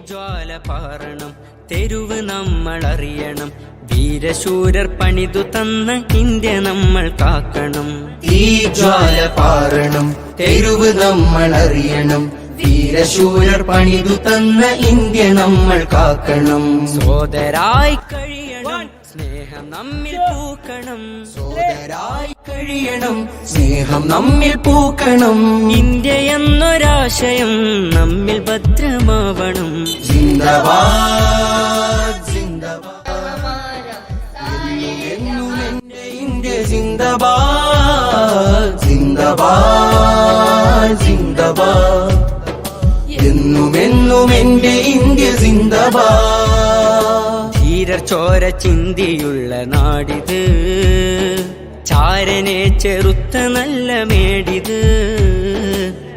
ജ്വാല പാറണം, തെരുവ് നമ്മൾ അറിയണം, വീരശൂരർ പണിതു തന്ന ഇന്ത്യ നമ്മൾ കാക്കണം. ഈ ജ്വാല പാറണം, തെരുവ് നമ്മൾ അറിയണം, വീരശൂരർ പണിതു തന്ന ഇന്ത്യ നമ്മൾ കാക്കണം. സോദരായി കഴിയണം, സ്നേഹം നമ്മിൽ പൂക്കണം. സോദരായി കഴിയണം, സ്നേഹം നമ്മിൽ പൂക്കണം. ഇന്ത്യ എന്നൊരാശയം നമ്മിൽ ഭദ്രമാവണം. ജിന്ദാബാദ് ജിന്ദാബാദ്, എന്നും എന്റെ ഇന്ത്യ ജിന്ദാബാദ് ജിന്ദാബാദ് ജിന്ദാബാദ്, എന്നും എന്നും എന്റെ ഇന്ത്യ ജിന്ദാബാദ്. ധീരർ ചോര ചിന്തിയുള്ള നാടിത്, ചാരനെ ചെറുത്ത നല്ല മേടിത്.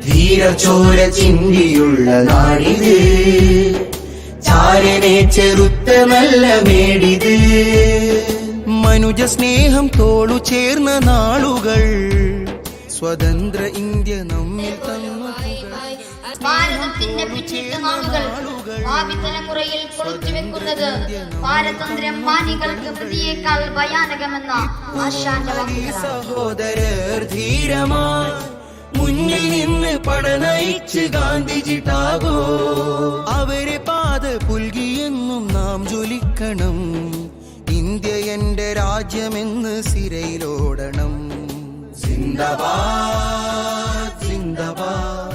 ധീരർ ചോര ചിന്തിയുള്ള നാടിത്, ചാരനെ ചെറുത്ത നല്ല മേടിത്. മനുജ സ്നേഹം തോളു ചേർന്ന നാളുകൾ, സ്വതന്ത്ര ഇന്ത്യ നമ്മിൽ തന്നു. ഭാരതത്തിന്റെ പിന്നിട്ട നാളുകൾ ഭാവി തലമുറയിൽ കുറിച്ചു വെക്കുന്നത് പാരതന്ത്ര്യം മാനികൾക്ക് പ്രതിയേക്കാൾ ഭയാനകമെന്ന ആശാന്റെ വാക്കുകളാണ്. സഹോദരർ ധീരമായി മുന്നിൽ നിന്ന് പടനയിച്ച് ഗാന്ധിജിട്ടാകോ, അവരെ പാത പുൽകിയെന്നും നാം ജ്വലിക്കണം. ഇന്ത്യ എന്റെ രാജ്യമെന്ന് സിരയിലോടണം. ജിന്ദാബാദ് ജിന്ദാബാദ്.